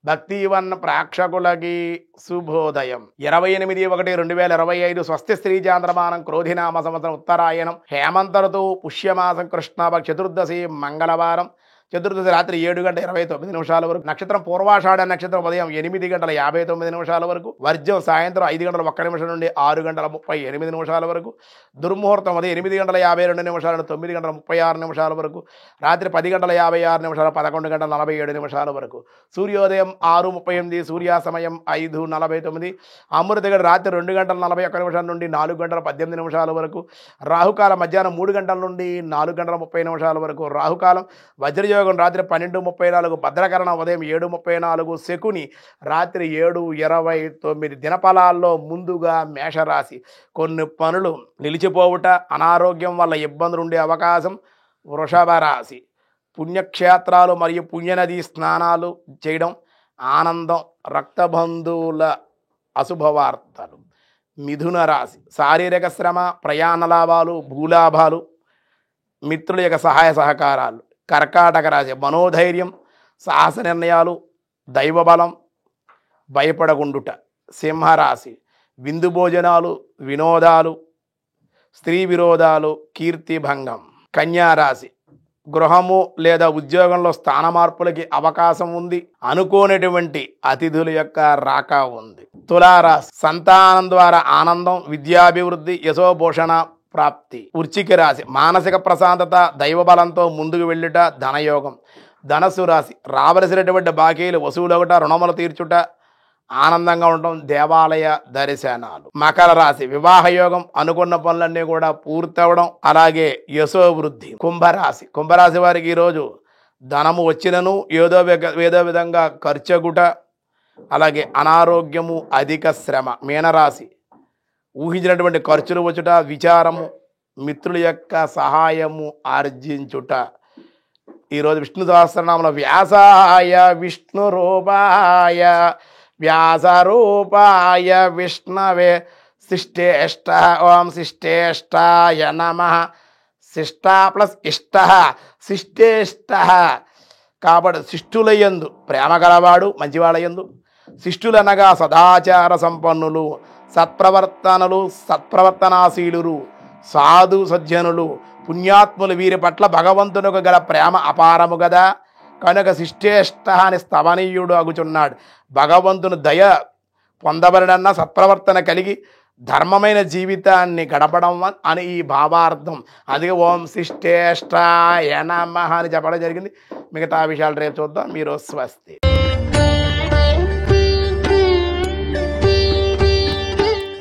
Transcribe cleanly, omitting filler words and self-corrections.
భక్తివన్ ప్రేక్షకులకి శుభోదయం. 28/1/2025 స్వస్తి శ్రీ చాంద్రమానం క్రోధినామ సంవత్సరం ఉత్తరాయణం హేమంత ఋతువు పుష్యమాసం కృష్ణపక్ష చతుర్దశి మంగళవారం. చతుర్దశి రాత్రి 7:29 వరకు. నక్షత్రం పూర్వాషాఢ నక్షత్రం ఉదయం 8:59 వరకు. వర్జం సాయంత్రం 5:01 నుండి 6:38 వరకు. దుర్ముహూర్తం ఉదయం 8:52 నుండి 9:36 వరకు. రాత్రి 10:56 11:47 వరకు. సూర్యోదయం 6:38, సూర్యాస్తమయం 5:49. అమృతగడ రాత్రి 2:41 నుండి 4:18 వరకు. రాహుకాలం మధ్యాహ్నం 3 గంటల నుండి 4:30 వరకు. రాహుకాలం. వజ్రయోగం రాత్రి 12:34, భద్రకరణం ఉదయం 7:34, శకుని రాత్రి 7:29. దినఫలాల్లో ముందుగా మేషరాశి. కొన్ని పనులు నిలిచిపోవుట, అనారోగ్యం వల్ల ఇబ్బందులు ఉండే అవకాశం. వృషభ రాశి. పుణ్యక్షేత్రాలు మరియు పుణ్యనది స్నానాలు చేయడం, ఆనందం. రక్తబంధువుల అశుభవార్తలు. మిథున రాశి. శారీరక శ్రమ, ప్రయాణ లాభాలు, భూలాభాలు, మిత్రుల యొక్క సహాయ సహకారాలు. కర్కాటక రాశి. మనోధైర్యం, సాహస నిర్ణయాలు, దైవబలం, భయపడకుండుట. సింహరాశి. విందు భోజనాలు, వినోదాలు, స్త్రీ విరోధాలు, కీర్తిభంగం. కన్యారాశి. గృహము లేదా ఉద్యోగంలో స్థాన మార్పులకి అవకాశం ఉంది. అనుకోనటువంటి అతిథుల యొక్క రాక ఉంది. తులారాశి. సంతానం ద్వారా ఆనందం, విద్యాభివృద్ధి, యశోభూషణ ప్రాప్తి. వృశ్చిక రాశి. మానసిక ప్రశాంతత, దైవబలంతో ముందుకు వెళ్ళుట, ధనయోగం. ధనస్సు రాశి. రావలసినటువంటి బాకీలు వసూలవుట, రుణములు తీర్చుట, ఆనందంగా ఉండటం, దేవాలయ దర్శనాలు. మకర రాశి. వివాహయోగం, అనుకున్న పనులన్నీ కూడా పూర్తవడం, అలాగే యశోవృద్ధి. కుంభరాశి. కుంభరాశి వారికి ఈరోజు ధనము వచ్చినను ఏదో విధంగా ఖర్చగుట, అలాగే అనారోగ్యము, అధిక శ్రమ. మీనరాశి. ఊహించినటువంటి ఖర్చులు వచ్చుట, విచారము, మిత్రుల యొక్క సహాయము ఆర్జించుట. ఈరోజు విష్ణు సహస్రనామంలో వ్యాసాయ విష్ణు రూపాయ వ్యాసరూపాయ విష్ణవే శిష్టేష్ట. ఓం శిష్టేష్టాయ నమః. శిష్ట ప్లస్ ఇష్ట, శిష్టేష్ట. కాబట్టి శిష్టులయందు ప్రేమ గలవాడు, మంచివాళ్ళయందు. శిష్టులనగా సదాచార సంపన్నులు, సత్ప్రవర్తనాశీలురు, సాధు సజ్జనులు, పుణ్యాత్ములు. వీరి పట్ల భగవంతునికి గల ప్రేమ అపారము కదా, కనుక శిష్టేష్ట అని స్తవనీయుడు అగుచున్నాడు. భగవంతుని దయ పొందబడినన్న సత్ప్రవర్తన కలిగి ధర్మమైన జీవితాన్ని గడపడం అని ఈ భావార్థం. అందుకే ఓం శిష్టేష్టాయ నమః అని చెప్పడం జరిగింది. మిగతా విషయాలు రేపు చూద్దాం. మీరు స్వస్తి.